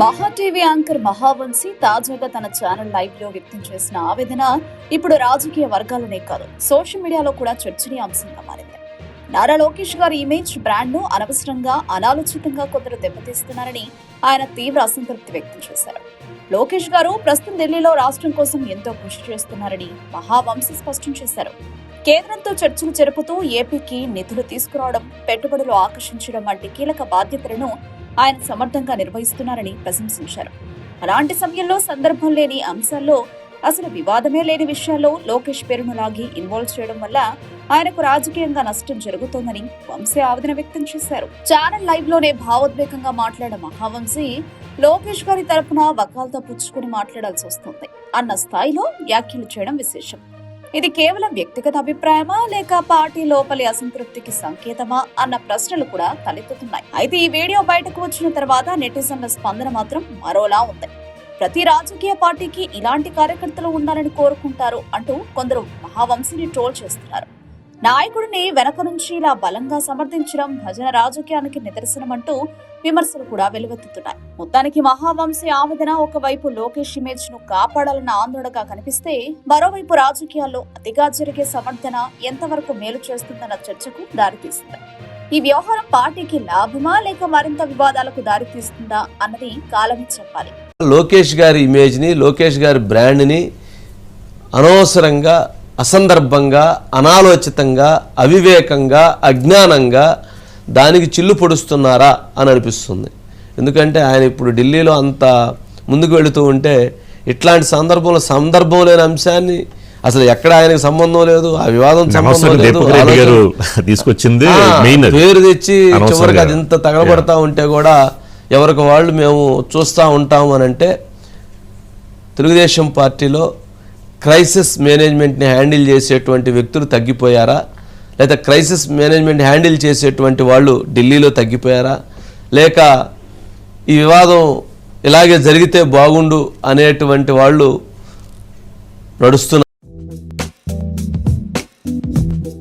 మహా TV anchor Mahavamsi తాజాగా తన ఛానల్ లైవ్ లో వ్యక్తం చేసిన ఆవేదన ఇప్పుడు రాజకీయ వర్గాలనే కాదు సోషల్ మీడియాలో కూడా చర్చనీయాంశంగా మారింది. నారా లోకేష్ గారి ఇమేజ్ బ్రాండ్ ను అనవసరంగా అనాలోచితంగా కొందరు దెబ్బతీస్తున్నారని ఆయన తీవ్ర అసంతృప్తి వ్యక్తం చేశారు. లోకేష్ గారు ప్రస్తుతం ఢిల్లీలో రాష్ట్రం కోసం ఎంతో కృషి చేస్తున్నారని మహావంశీ స్పష్టం చేశారు. కేంద్రంతో చర్చలు జరుపుతూ ఏపీకి నిధులు తీసుకురావడం, పెట్టుబడులు ఆకర్షించడం వంటి కీలక బాధ్యతలను ఆయన సమర్థంగా నిర్వహిస్తున్నారని ప్రశంసించారు. అలాంటి సమయంలో సందర్భం లేని అంశాల్లో, అసలు వివాదమే లేని విషయాల్లో లోకేష్ పేరును లాగి ఇన్వాల్వ్ చేయడం వల్ల ఆయనకు రాజకీయంగా నష్టం జరుగుతోందని వంశీ ఆవేదన వ్యక్తం చేశారు. ఛానల్ లైవ్ లోనే భావోద్వేగంగా మాట్లాడిన మహావంశీ లోకేష్ గారి తరపున వకాల్తా పుచ్చుకుని మాట్లాడాల్సి వస్తుంది అన్న స్థాయిలో వ్యాఖ్యలు చేయడం విశేషం. ఇది కేవలం వ్యక్తిగత అభిప్రాయమా లేక పార్టీ లోపలి అసంతృప్తికి సంకేతమా అన్న ప్రశ్నలు కూడా తలెత్తుతున్నాయి. అయితే ఈ వీడియో బయటకు వచ్చిన తర్వాత నెటిజన్ల స్పందన మాత్రం మరోలా ఉంది. ప్రతి రాజకీయ పార్టీకి ఇలాంటి కార్యకర్తలు ఉండాలని కోరుకుంటారు అంటూ కొందరు మహావంశీని ట్రోల్ చేస్తున్నారు. నాయకుడిని వెనక నుంచి ఇలా బలంగా సమర్థించడం భజన రాజకీయానికి నిదర్శనమంటూ విమర్శలు కూడా వెలువెత్తుతున్నాయి. మొత్తానికి మహావంశీ ఆవేదన ఒకవైపు లోకేష్ ఇమేజ్ ను కాపాడాలన్న ఆందోళనగా కనిపిస్తే, మరోవైపు రాజకీయాల్లో అతిగా జరిగే సమర్థన ఎంతవరకు మేలు చేస్తుందన్న చర్చకు దారితీస్తుంది. ఈ వ్యవహారం పార్టీకి లాభమా లేక మరింత వివాదాలకు దారితీస్తుందా అన్నది కాలమే చెప్పాలి. లోకేష్ గారి ఇమేజ్ ని, లోకేష్ గారి బ్రాండ్ ని అనవసరంగా, అసందర్భంగా, అనాలోచితంగా, అవివేకంగా, అజ్ఞానంగా దానికి చిల్లు పొడుస్తున్నారా అని అనిపిస్తుంది. ఎందుకంటే ఆయన ఇప్పుడు ఢిల్లీలో అంత ముందుకు వెళుతూ ఉంటే ఇట్లాంటి సందర్భం లేని అంశాన్ని, అసలు ఎక్కడ ఆయనకు సంబంధం లేదు, ఆ వివాదం సంబంధం లేదు, తీసుకొచ్చింది పేరు తెచ్చి చివరికి అది ఇంత తగలబడతా ఉంటే కూడా ఎవరికి వాళ్ళు మేము చూస్తూ ఉంటాము అని అంటే, తెలుగుదేశం పార్టీలో క్రైసిస్ మేనేజ్మెంట్ని హ్యాండిల్ చేసేటువంటి వ్యక్తులు తగ్గిపోయారా, లేదా క్రైసిస్ మేనేజ్మెంట్ హ్యాండిల్ చేసేటువంటి వాళ్ళు ఢిల్లీలో తగ్గిపోయారా, లేక ఈ వివాదం ఇలాగే జరిగితే బాగుండు అనేటువంటి వాళ్ళు నడుస్తున్నారు?